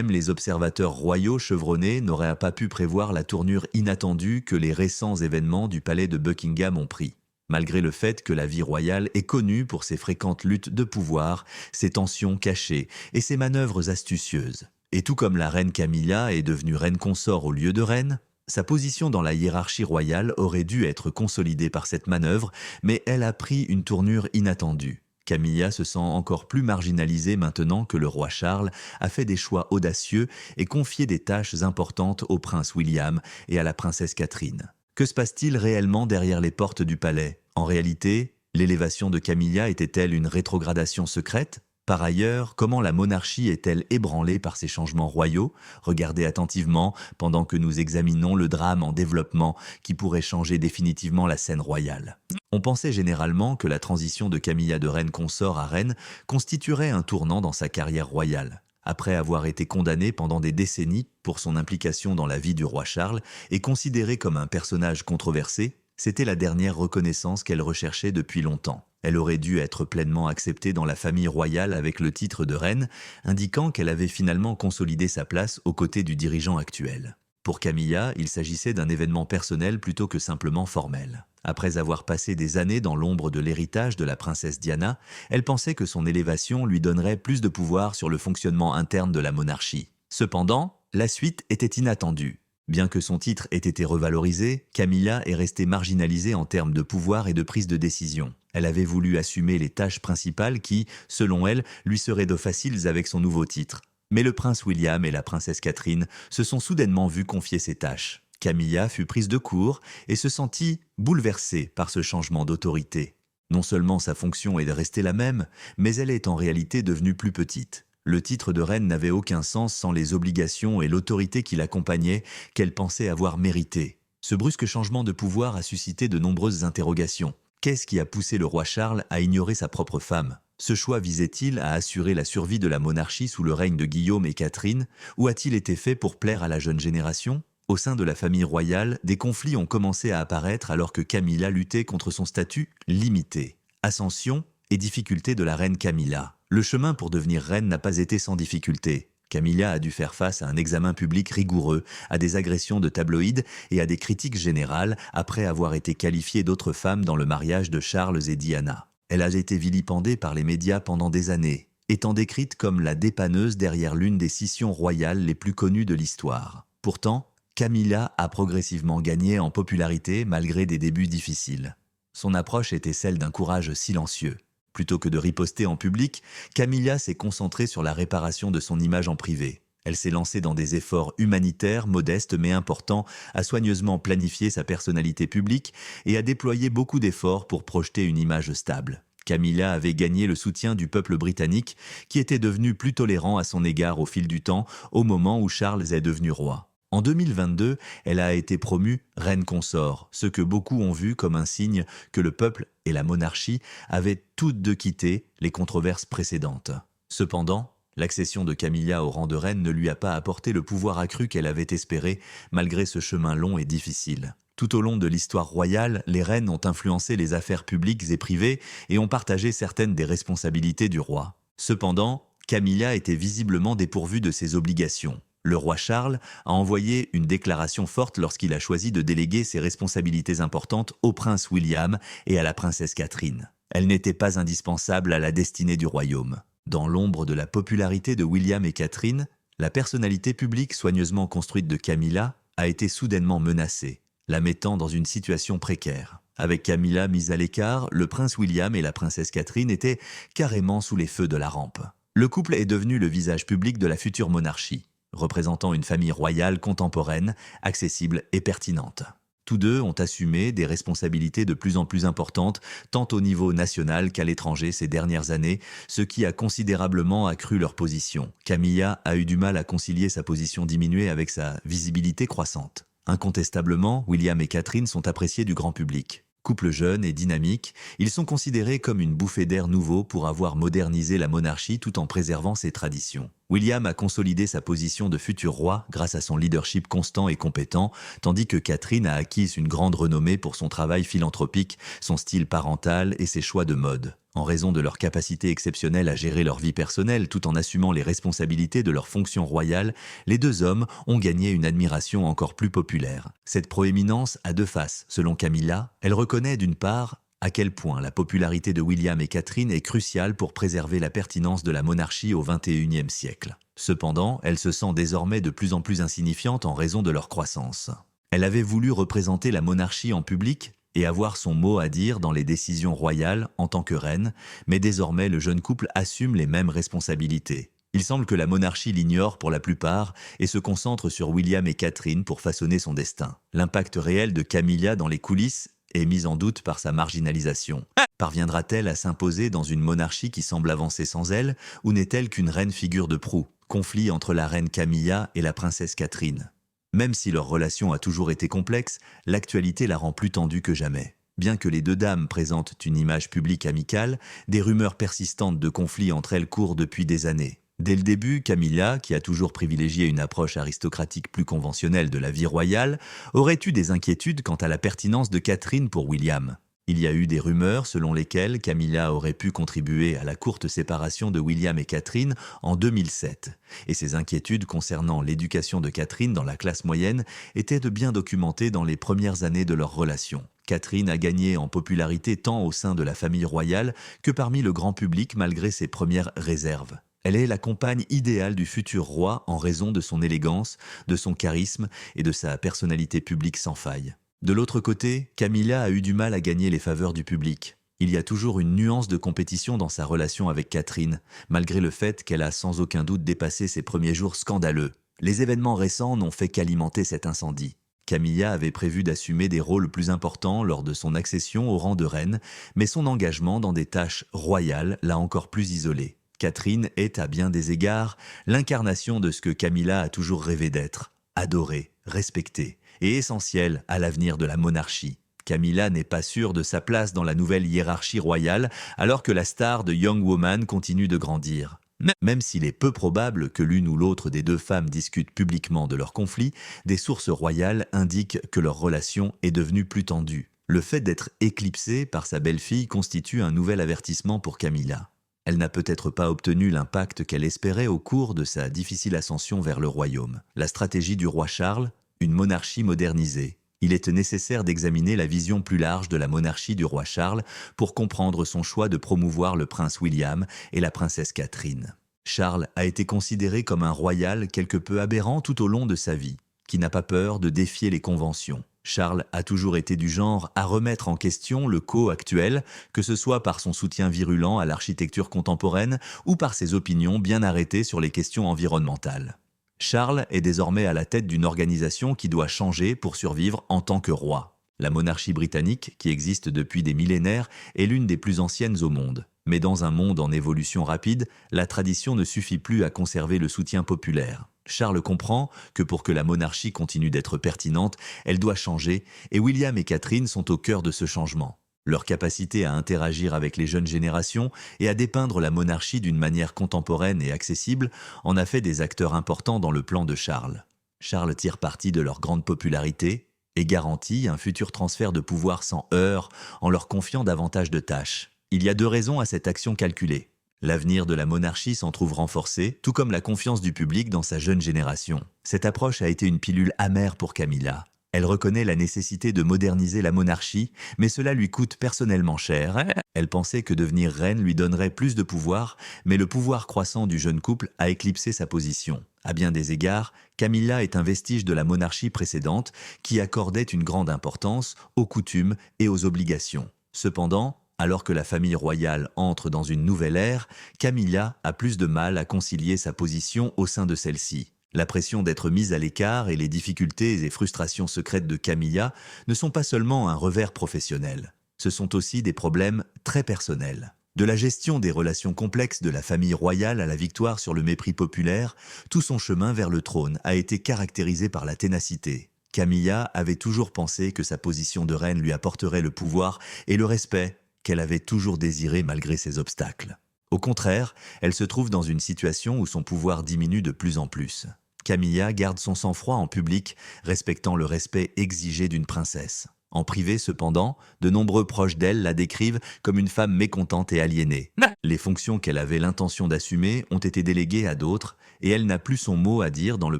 Même les observateurs royaux chevronnés n'auraient pas pu prévoir la tournure inattendue que les récents événements du palais de Buckingham ont pris. Malgré le fait que la vie royale est connue pour ses fréquentes luttes de pouvoir, ses tensions cachées et ses manœuvres astucieuses. Et tout comme la reine Camilla est devenue reine consort au lieu de reine, sa position dans la hiérarchie royale aurait dû être consolidée par cette manœuvre, mais elle a pris une tournure inattendue. Camilla se sent encore plus marginalisée maintenant que le roi Charles a fait des choix audacieux et confié des tâches importantes au prince William et à la princesse Catherine. Que se passe-t-il réellement derrière les portes du palais? En réalité, l'élévation de Camilla était-elle une rétrogradation secrète? Par ailleurs, comment la monarchie est-elle ébranlée par ces changements royaux? Regardez attentivement pendant que nous examinons le drame en développement qui pourrait changer définitivement la scène royale. On pensait généralement que la transition de Camilla de reine consort à reine constituerait un tournant dans sa carrière royale. Après avoir été condamnée pendant des décennies pour son implication dans la vie du roi Charles et considérée comme un personnage controversé, c'était la dernière reconnaissance qu'elle recherchait depuis longtemps. Elle aurait dû être pleinement acceptée dans la famille royale avec le titre de reine, indiquant qu'elle avait finalement consolidé sa place aux côtés du dirigeant actuel. Pour Camilla, il s'agissait d'un événement personnel plutôt que simplement formel. Après avoir passé des années dans l'ombre de l'héritage de la princesse Diana, elle pensait que son élévation lui donnerait plus de pouvoir sur le fonctionnement interne de la monarchie. Cependant, la suite était inattendue. Bien que son titre ait été revalorisé, Camilla est restée marginalisée en termes de pouvoir et de prise de décision. Elle avait voulu assumer les tâches principales qui, selon elle, lui seraient d'eau faciles avec son nouveau titre. Mais le prince William et la princesse Catherine se sont soudainement vus confier ces tâches. Camilla fut prise de court et se sentit bouleversée par ce changement d'autorité. Non seulement sa fonction est restée la même, mais elle est en réalité devenue plus petite. Le titre de reine n'avait aucun sens sans les obligations et l'autorité qui l'accompagnaient qu'elle pensait avoir méritées. Ce brusque changement de pouvoir a suscité de nombreuses interrogations. Qu'est-ce qui a poussé le roi Charles à ignorer sa propre femme? Ce choix visait-il à assurer la survie de la monarchie sous le règne de Guillaume et Catherine, ou a-t-il été fait pour plaire à la jeune génération? Au sein de la famille royale, des conflits ont commencé à apparaître alors que Camilla luttait contre son statut limité. Ascension et difficultés de la reine Camilla. Le chemin pour devenir reine n'a pas été sans difficulté. Camilla a dû faire face à un examen public rigoureux, à des agressions de tabloïds et à des critiques générales après avoir été qualifiée d'autres femmes dans le mariage de Charles et Diana. Elle a été vilipendée par les médias pendant des années, étant décrite comme la dépanneuse derrière l'une des scissions royales les plus connues de l'histoire. Pourtant, Camilla a progressivement gagné en popularité malgré des débuts difficiles. Son approche était celle d'un courage silencieux. Plutôt que de riposter en public, Camilla s'est concentrée sur la réparation de son image en privé. Elle s'est lancée dans des efforts humanitaires, modestes mais importants, a soigneusement planifié sa personnalité publique et a déployé beaucoup d'efforts pour projeter une image stable. Camilla avait gagné le soutien du peuple britannique, qui était devenu plus tolérant à son égard au fil du temps, au moment où Charles est devenu roi. En 2022, elle a été promue reine consort, ce que beaucoup ont vu comme un signe que le peuple et la monarchie avaient toutes deux quitté les controverses précédentes. Cependant, l'accession de Camilla au rang de reine ne lui a pas apporté le pouvoir accru qu'elle avait espéré, malgré ce chemin long et difficile. Tout au long de l'histoire royale, les reines ont influencé les affaires publiques et privées et ont partagé certaines des responsabilités du roi. Cependant, Camilla était visiblement dépourvue de ses obligations. Le roi Charles a envoyé une déclaration forte lorsqu'il a choisi de déléguer ses responsabilités importantes au prince William et à la princesse Catherine. Elle n'était pas indispensable à la destinée du royaume. Dans l'ombre de la popularité de William et Catherine, la personnalité publique soigneusement construite de Camilla a été soudainement menacée, la mettant dans une situation précaire. Avec Camilla mise à l'écart, le prince William et la princesse Catherine étaient carrément sous les feux de la rampe. Le couple est devenu le visage public de la future monarchie, représentant une famille royale contemporaine, accessible et pertinente. Tous deux ont assumé des responsabilités de plus en plus importantes, tant au niveau national qu'à l'étranger ces dernières années, ce qui a considérablement accru leur position. Camilla a eu du mal à concilier sa position diminuée avec sa visibilité croissante. Incontestablement, William et Catherine sont appréciés du grand public. Couple jeune et dynamique, ils sont considérés comme une bouffée d'air nouveau pour avoir modernisé la monarchie tout en préservant ses traditions. William a consolidé sa position de futur roi grâce à son leadership constant et compétent, tandis que Catherine a acquis une grande renommée pour son travail philanthropique, son style parental et ses choix de mode. En raison de leur capacité exceptionnelle à gérer leur vie personnelle tout en assumant les responsabilités de leur fonction royale, les deux hommes ont gagné une admiration encore plus populaire. Cette proéminence a deux faces, selon Camilla. Elle reconnaît d'une part à quel point la popularité de William et Catherine est cruciale pour préserver la pertinence de la monarchie au XXIe siècle. Cependant, elle se sent désormais de plus en plus insignifiante en raison de leur croissance. Elle avait voulu représenter la monarchie en public et avoir son mot à dire dans les décisions royales en tant que reine, mais désormais le jeune couple assume les mêmes responsabilités. Il semble que la monarchie l'ignore pour la plupart et se concentre sur William et Catherine pour façonner son destin. L'impact réel de Camilla dans les coulisses est mis en doute par sa marginalisation. Parviendra-t-elle à s'imposer dans une monarchie qui semble avancer sans elle, ou n'est-elle qu'une reine figure de proue? Conflit entre la reine Camilla et la princesse Catherine. Même si leur relation a toujours été complexe, l'actualité la rend plus tendue que jamais. Bien que les deux dames présentent une image publique amicale, des rumeurs persistantes de conflits entre elles courent depuis des années. Dès le début, Camilla, qui a toujours privilégié une approche aristocratique plus conventionnelle de la vie royale, aurait eu des inquiétudes quant à la pertinence de Catherine pour William. Il y a eu des rumeurs selon lesquelles Camilla aurait pu contribuer à la courte séparation de William et Catherine en 2007. Et ces inquiétudes concernant l'éducation de Catherine dans la classe moyenne étaient de bien documentées dans les premières années de leur relation. Catherine a gagné en popularité tant au sein de la famille royale que parmi le grand public malgré ses premières réserves. Elle est la compagne idéale du futur roi en raison de son élégance, de son charisme et de sa personnalité publique sans faille. De l'autre côté, Camilla a eu du mal à gagner les faveurs du public. Il y a toujours une nuance de compétition dans sa relation avec Catherine, malgré le fait qu'elle a sans aucun doute dépassé ses premiers jours scandaleux. Les événements récents n'ont fait qu'alimenter cet incendie. Camilla avait prévu d'assumer des rôles plus importants lors de son accession au rang de reine, mais son engagement dans des tâches royales l'a encore plus isolée. Catherine est, à bien des égards, l'incarnation de ce que Camilla a toujours rêvé d'être, adorée, respectée et essentielle à l'avenir de la monarchie. Camilla n'est pas sûre de sa place dans la nouvelle hiérarchie royale, alors que la star de Young Woman continue de grandir. Même s'il est peu probable que l'une ou l'autre des deux femmes discutent publiquement de leur conflit, des sources royales indiquent que leur relation est devenue plus tendue. Le fait d'être éclipsée par sa belle-fille constitue un nouvel avertissement pour Camilla. Elle n'a peut-être pas obtenu l'impact qu'elle espérait au cours de sa difficile ascension vers le royaume. La stratégie du roi Charles, une monarchie modernisée. Il est nécessaire d'examiner la vision plus large de la monarchie du roi Charles pour comprendre son choix de promouvoir le prince William et la princesse Catherine. Charles a été considéré comme un royal quelque peu aberrant tout au long de sa vie, qui n'a pas peur de défier les conventions. Charles a toujours été du genre à remettre en question le co actuel, que ce soit par son soutien virulent à l'architecture contemporaine ou par ses opinions bien arrêtées sur les questions environnementales. Charles est désormais à la tête d'une organisation qui doit changer pour survivre en tant que roi. La monarchie britannique, qui existe depuis des millénaires, est l'une des plus anciennes au monde. Mais dans un monde en évolution rapide, la tradition ne suffit plus à conserver le soutien populaire. Charles comprend que pour que la monarchie continue d'être pertinente, elle doit changer, et William et Catherine sont au cœur de ce changement. Leur capacité à interagir avec les jeunes générations et à dépeindre la monarchie d'une manière contemporaine et accessible en a fait des acteurs importants dans le plan de Charles. Charles tire parti de leur grande popularité et garantit un futur transfert de pouvoir sans heurts en leur confiant davantage de tâches. Il y a deux raisons à cette action calculée. L'avenir de la monarchie s'en trouve renforcé, tout comme la confiance du public dans sa jeune génération. Cette approche a été une pilule amère pour Camilla. Elle reconnaît la nécessité de moderniser la monarchie, mais cela lui coûte personnellement cher. Elle pensait que devenir reine lui donnerait plus de pouvoir, mais le pouvoir croissant du jeune couple a éclipsé sa position. À bien des égards, Camilla est un vestige de la monarchie précédente qui accordait une grande importance aux coutumes et aux obligations. Cependant, alors que la famille royale entre dans une nouvelle ère, Camilla a plus de mal à concilier sa position au sein de celle-ci. La pression d'être mise à l'écart et les difficultés et frustrations secrètes de Camilla ne sont pas seulement un revers professionnel. Ce sont aussi des problèmes très personnels. De la gestion des relations complexes de la famille royale à la victoire sur le mépris populaire, tout son chemin vers le trône a été caractérisé par la ténacité. Camilla avait toujours pensé que sa position de reine lui apporterait le pouvoir et le respect qu'elle avait toujours désiré malgré ses obstacles. Au contraire, elle se trouve dans une situation où son pouvoir diminue de plus en plus. Camilla garde son sang-froid en public, respectant le respect exigé d'une princesse. En privé, cependant, de nombreux proches d'elle la décrivent comme une femme mécontente et aliénée. Les fonctions qu'elle avait l'intention d'assumer ont été déléguées à d'autres, et elle n'a plus son mot à dire dans le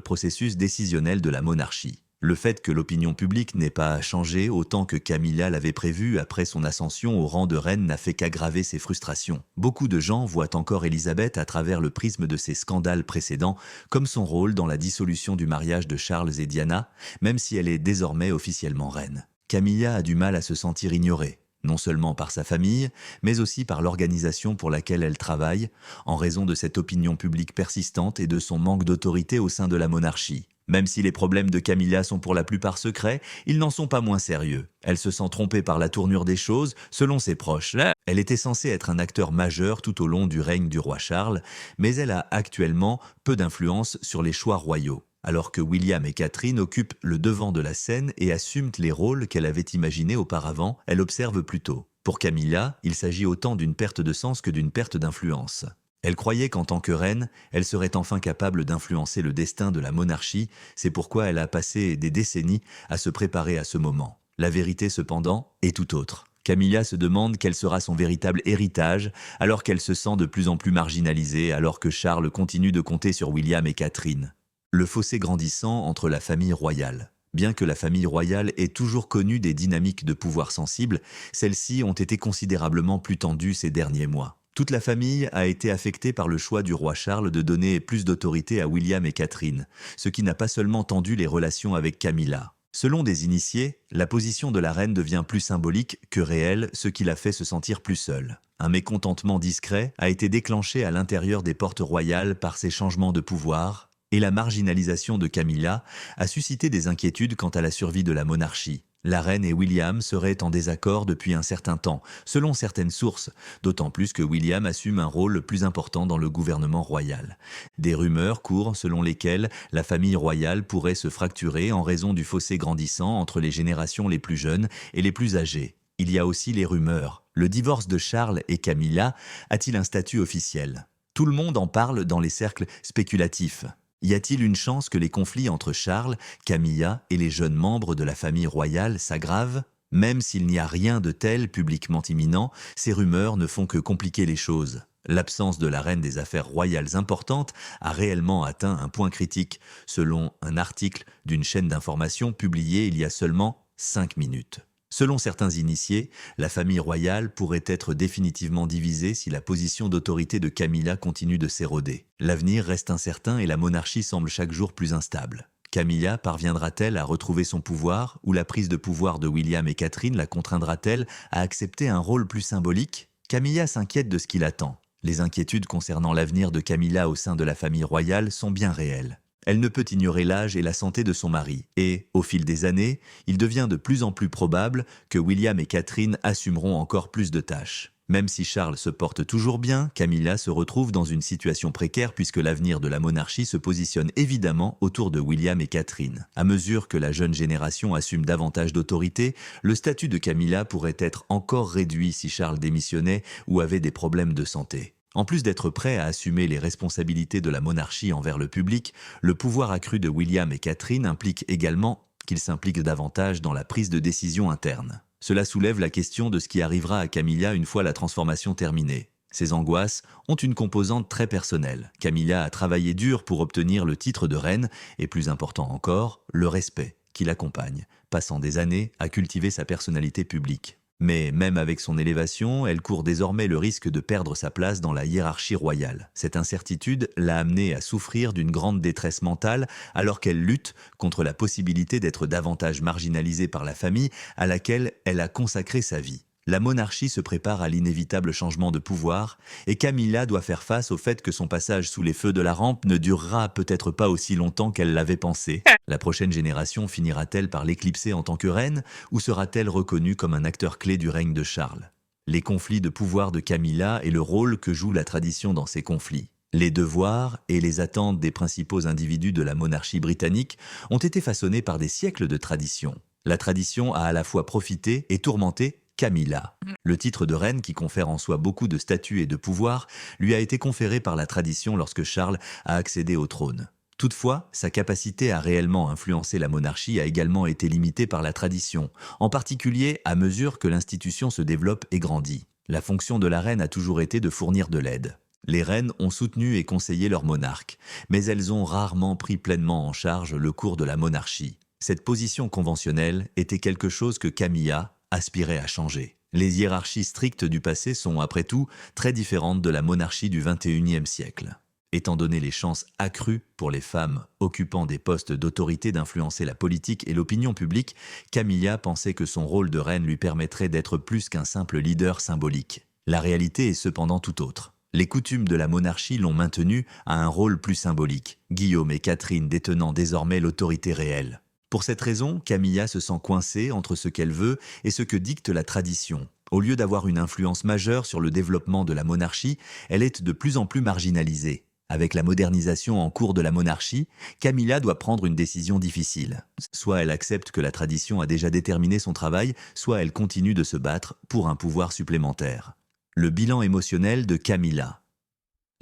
processus décisionnel de la monarchie. Le fait que l'opinion publique n'ait pas changé autant que Camilla l'avait prévu après son ascension au rang de reine n'a fait qu'aggraver ses frustrations. Beaucoup de gens voient encore Élisabeth à travers le prisme de ses scandales précédents, comme son rôle dans la dissolution du mariage de Charles et Diana, même si elle est désormais officiellement reine. Camilla a du mal à se sentir ignorée, non seulement par sa famille, mais aussi par l'organisation pour laquelle elle travaille, en raison de cette opinion publique persistante et de son manque d'autorité au sein de la monarchie. Même si les problèmes de Camilla sont pour la plupart secrets, ils n'en sont pas moins sérieux. Elle se sent trompée par la tournure des choses, selon ses proches. Elle était censée être un acteur majeur tout au long du règne du roi Charles, mais elle a actuellement peu d'influence sur les choix royaux. Alors que William et Catherine occupent le devant de la scène et assument les rôles qu'elle avait imaginés auparavant, elle observe plutôt. Pour Camilla, il s'agit autant d'une perte de sens que d'une perte d'influence. Elle croyait qu'en tant que reine, elle serait enfin capable d'influencer le destin de la monarchie, c'est pourquoi elle a passé des décennies à se préparer à ce moment. La vérité cependant est tout autre. Camilla se demande quel sera son véritable héritage, alors qu'elle se sent de plus en plus marginalisée, alors que Charles continue de compter sur William et Catherine. Le fossé grandissant entre la famille royale. Bien que la famille royale ait toujours connu des dynamiques de pouvoir sensibles, celles-ci ont été considérablement plus tendues ces derniers mois. Toute la famille a été affectée par le choix du roi Charles de donner plus d'autorité à William et Catherine, ce qui n'a pas seulement tendu les relations avec Camilla. Selon des initiés, la position de la reine devient plus symbolique que réelle, ce qui la fait se sentir plus seule. Un mécontentement discret a été déclenché à l'intérieur des portes royales par ces changements de pouvoir, et la marginalisation de Camilla a suscité des inquiétudes quant à la survie de la monarchie. La reine et William seraient en désaccord depuis un certain temps, selon certaines sources, d'autant plus que William assume un rôle plus important dans le gouvernement royal. Des rumeurs courent selon lesquelles la famille royale pourrait se fracturer en raison du fossé grandissant entre les générations les plus jeunes et les plus âgées. Il y a aussi les rumeurs. Le divorce de Charles et Camilla a-t-il un statut officiel? Tout le monde en parle dans les cercles spéculatifs. Y a-t-il une chance que les conflits entre Charles, Camilla et les jeunes membres de la famille royale s'aggravent? Même s'il n'y a rien de tel publiquement imminent, ces rumeurs ne font que compliquer les choses. L'absence de la reine des affaires royales importantes a réellement atteint un point critique, selon un article d'une chaîne d'information publié il y a seulement 5 minutes. Selon certains initiés, la famille royale pourrait être définitivement divisée si la position d'autorité de Camilla continue de s'éroder. L'avenir reste incertain et la monarchie semble chaque jour plus instable. Camilla parviendra-t-elle à retrouver son pouvoir ou la prise de pouvoir de William et Catherine la contraindra-t-elle à accepter un rôle plus symbolique? Camilla s'inquiète de ce qui l'attend. Les inquiétudes concernant l'avenir de Camilla au sein de la famille royale sont bien réelles. Elle ne peut ignorer l'âge et la santé de son mari, et, au fil des années, il devient de plus en plus probable que William et Catherine assumeront encore plus de tâches. Même si Charles se porte toujours bien, Camilla se retrouve dans une situation précaire puisque l'avenir de la monarchie se positionne évidemment autour de William et Catherine. À mesure que la jeune génération assume davantage d'autorité, le statut de Camilla pourrait être encore réduit si Charles démissionnait ou avait des problèmes de santé. En plus d'être prêt à assumer les responsabilités de la monarchie envers le public, le pouvoir accru de William et Catherine implique également qu'ils s'impliquent davantage dans la prise de décision interne. Cela soulève la question de ce qui arrivera à Camilla une fois la transformation terminée. Ces angoisses ont une composante très personnelle. Camilla a travaillé dur pour obtenir le titre de reine et, plus important encore, le respect qui l'accompagne, passant des années à cultiver sa personnalité publique. Mais même avec son élévation, elle court désormais le risque de perdre sa place dans la hiérarchie royale. Cette incertitude l'a amenée à souffrir d'une grande détresse mentale alors qu'elle lutte contre la possibilité d'être davantage marginalisée par la famille à laquelle elle a consacré sa vie. La monarchie se prépare à l'inévitable changement de pouvoir et Camilla doit faire face au fait que son passage sous les feux de la rampe ne durera peut-être pas aussi longtemps qu'elle l'avait pensé. La prochaine génération finira-t-elle par l'éclipser en tant que reine ou sera-t-elle reconnue comme un acteur clé du règne de Charles? Les conflits de pouvoir de Camilla et le rôle que joue la tradition dans ces conflits. Les devoirs et les attentes des principaux individus de la monarchie britannique ont été façonnés par des siècles de tradition. La tradition a à la fois profité et tourmenté Camilla. Le titre de reine, qui confère en soi beaucoup de statut et de pouvoir, lui a été conféré par la tradition lorsque Charles a accédé au trône. Toutefois, sa capacité à réellement influencer la monarchie a également été limitée par la tradition, en particulier à mesure que l'institution se développe et grandit. La fonction de la reine a toujours été de fournir de l'aide. Les reines ont soutenu et conseillé leur monarque, mais elles ont rarement pris pleinement en charge le cours de la monarchie. Cette position conventionnelle était quelque chose que Camilla aspirait à changer. Les hiérarchies strictes du passé sont, après tout, très différentes de la monarchie du XXIe siècle. Étant donné les chances accrues pour les femmes occupant des postes d'autorité d'influencer la politique et l'opinion publique, Camilla pensait que son rôle de reine lui permettrait d'être plus qu'un simple leader symbolique. La réalité est cependant tout autre. Les coutumes de la monarchie l'ont maintenue à un rôle plus symbolique, Guillaume et Catherine détenant désormais l'autorité réelle. Pour cette raison, Camilla se sent coincée entre ce qu'elle veut et ce que dicte la tradition. Au lieu d'avoir une influence majeure sur le développement de la monarchie, elle est de plus en plus marginalisée. Avec la modernisation en cours de la monarchie, Camilla doit prendre une décision difficile. Soit elle accepte que la tradition a déjà déterminé son travail, soit elle continue de se battre pour un pouvoir supplémentaire. Le bilan émotionnel de Camilla.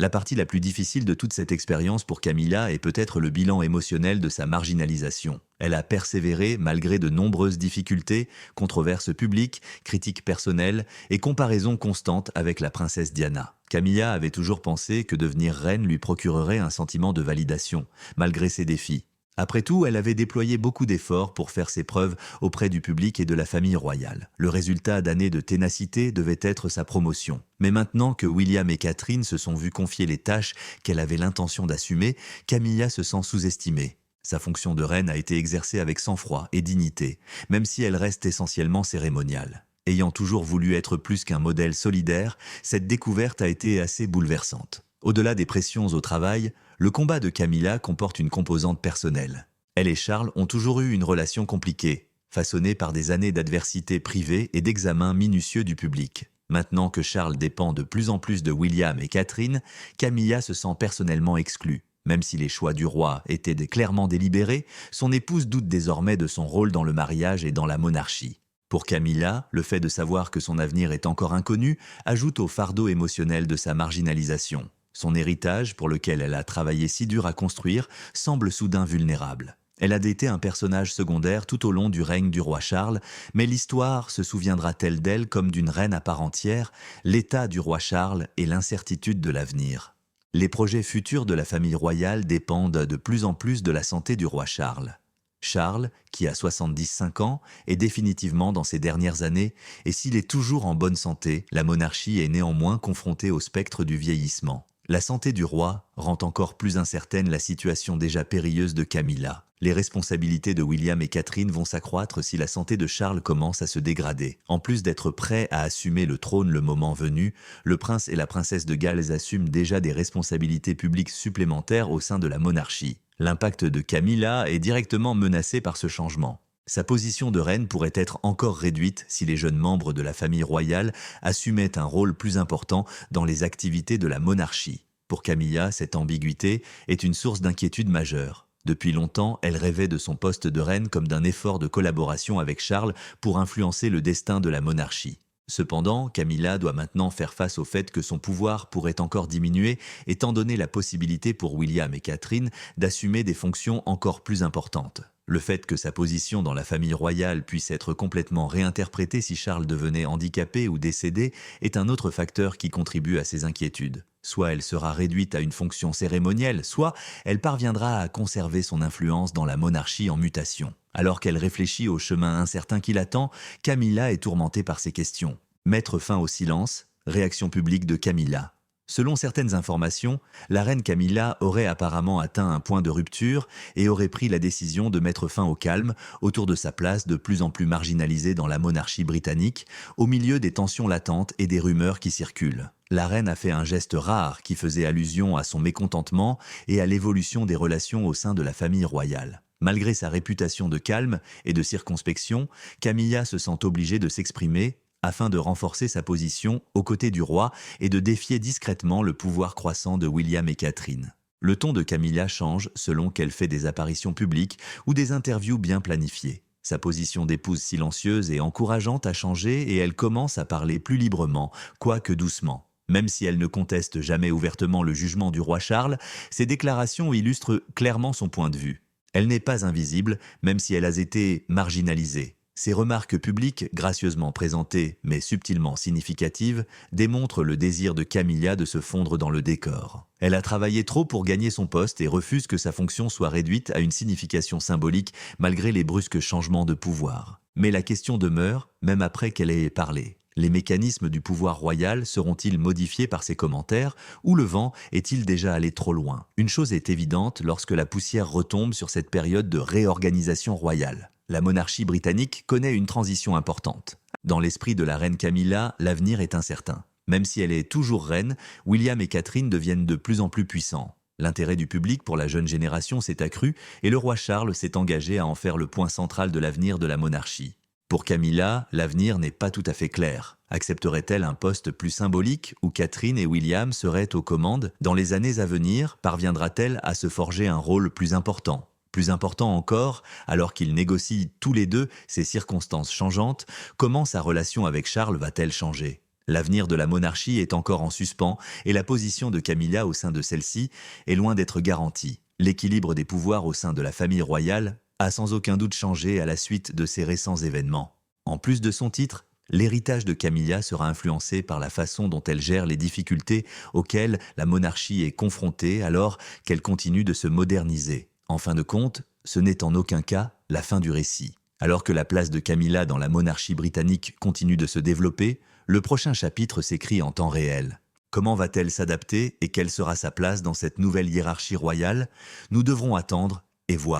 La partie la plus difficile de toute cette expérience pour Camilla est peut-être le bilan émotionnel de sa marginalisation. Elle a persévéré malgré de nombreuses difficultés, controverses publiques, critiques personnelles et comparaisons constantes avec la princesse Diana. Camilla avait toujours pensé que devenir reine lui procurerait un sentiment de validation, malgré ses défis. Après tout, elle avait déployé beaucoup d'efforts pour faire ses preuves auprès du public et de la famille royale. Le résultat d'années de ténacité devait être sa promotion. Mais maintenant que William et Catherine se sont vus confier les tâches qu'elle avait l'intention d'assumer, Camilla se sent sous-estimée. Sa fonction de reine a été exercée avec sang-froid et dignité, même si elle reste essentiellement cérémoniale. Ayant toujours voulu être plus qu'un modèle solidaire, cette découverte a été assez bouleversante. Au-delà des pressions au travail, le combat de Camilla comporte une composante personnelle. Elle et Charles ont toujours eu une relation compliquée, façonnée par des années d'adversité privée et d'examens minutieux du public. Maintenant que Charles dépend de plus en plus de William et Catherine, Camilla se sent personnellement exclue. Même si les choix du roi étaient clairement délibérés, son épouse doute désormais de son rôle dans le mariage et dans la monarchie. Pour Camilla, le fait de savoir que son avenir est encore inconnu ajoute au fardeau émotionnel de sa marginalisation. Son héritage, pour lequel elle a travaillé si dur à construire, semble soudain vulnérable. Elle a été un personnage secondaire tout au long du règne du roi Charles, mais l'histoire se souviendra-t-elle d'elle comme d'une reine à part entière, l'état du roi Charles et l'incertitude de l'avenir? Les projets futurs de la famille royale dépendent de plus en plus de la santé du roi Charles. Charles, qui a 75 ans, est définitivement dans ses dernières années, et s'il est toujours en bonne santé, la monarchie est néanmoins confrontée au spectre du vieillissement. La santé du roi rend encore plus incertaine la situation déjà périlleuse de Camilla. Les responsabilités de William et Catherine vont s'accroître si la santé de Charles commence à se dégrader. En plus d'être prêts à assumer le trône le moment venu, le prince et la princesse de Galles assument déjà des responsabilités publiques supplémentaires au sein de la monarchie. L'impact de Camilla est directement menacé par ce changement. Sa position de reine pourrait être encore réduite si les jeunes membres de la famille royale assumaient un rôle plus important dans les activités de la monarchie. Pour Camilla, cette ambiguïté est une source d'inquiétude majeure. Depuis longtemps, elle rêvait de son poste de reine comme d'un effort de collaboration avec Charles pour influencer le destin de la monarchie. Cependant, Camilla doit maintenant faire face au fait que son pouvoir pourrait encore diminuer, étant donné la possibilité pour William et Catherine d'assumer des fonctions encore plus importantes. Le fait que sa position dans la famille royale puisse être complètement réinterprétée si Charles devenait handicapé ou décédé est un autre facteur qui contribue à ses inquiétudes. Soit elle sera réduite à une fonction cérémonielle, soit elle parviendra à conserver son influence dans la monarchie en mutation. Alors qu'elle réfléchit au chemin incertain qui l'attend, Camilla est tourmentée par ces questions. Mettre fin au silence, réaction publique de Camilla. Selon certaines informations, la reine Camilla aurait apparemment atteint un point de rupture et aurait pris la décision de mettre fin au calme autour de sa place de plus en plus marginalisée dans la monarchie britannique, au milieu des tensions latentes et des rumeurs qui circulent. La reine a fait un geste rare qui faisait allusion à son mécontentement et à l'évolution des relations au sein de la famille royale. Malgré sa réputation de calme et de circonspection, Camilla se sent obligée de s'exprimer afin de renforcer sa position aux côtés du roi et de défier discrètement le pouvoir croissant de William et Catherine. Le ton de Camilla change selon qu'elle fait des apparitions publiques ou des interviews bien planifiées. Sa position d'épouse silencieuse et encourageante a changé et elle commence à parler plus librement, quoique doucement. Même si elle ne conteste jamais ouvertement le jugement du roi Charles, ses déclarations illustrent clairement son point de vue. Elle n'est pas invisible, même si elle a été marginalisée. Ses remarques publiques, gracieusement présentées mais subtilement significatives, démontrent le désir de Camilla de se fondre dans le décor. Elle a travaillé trop pour gagner son poste et refuse que sa fonction soit réduite à une signification symbolique malgré les brusques changements de pouvoir. Mais la question demeure, même après qu'elle ait parlé. Les mécanismes du pouvoir royal seront-ils modifiés par ces commentaires ou le vent est-il déjà allé trop loin? Une chose est évidente lorsque la poussière retombe sur cette période de réorganisation royale. La monarchie britannique connaît une transition importante. Dans l'esprit de la reine Camilla, l'avenir est incertain. Même si elle est toujours reine, William et Catherine deviennent de plus en plus puissants. L'intérêt du public pour la jeune génération s'est accru et le roi Charles s'est engagé à en faire le point central de l'avenir de la monarchie. Pour Camilla, l'avenir n'est pas tout à fait clair. Accepterait-elle un poste plus symbolique où Catherine et William seraient aux commandes? Dans les années à venir, parviendra-t-elle à se forger un rôle plus important? Plus important encore, alors qu'ils négocient tous les deux ces circonstances changeantes, comment sa relation avec Charles va-t-elle changer? L'avenir de la monarchie est encore en suspens et la position de Camilla au sein de celle-ci est loin d'être garantie. L'équilibre des pouvoirs au sein de la famille royale a sans aucun doute changé à la suite de ces récents événements. En plus de son titre, l'héritage de Camilla sera influencé par la façon dont elle gère les difficultés auxquelles la monarchie est confrontée alors qu'elle continue de se moderniser. En fin de compte, ce n'est en aucun cas la fin du récit. Alors que la place de Camilla dans la monarchie britannique continue de se développer, le prochain chapitre s'écrit en temps réel. Comment va-t-elle s'adapter et quelle sera sa place dans cette nouvelle hiérarchie royale? Nous devrons attendre et voir.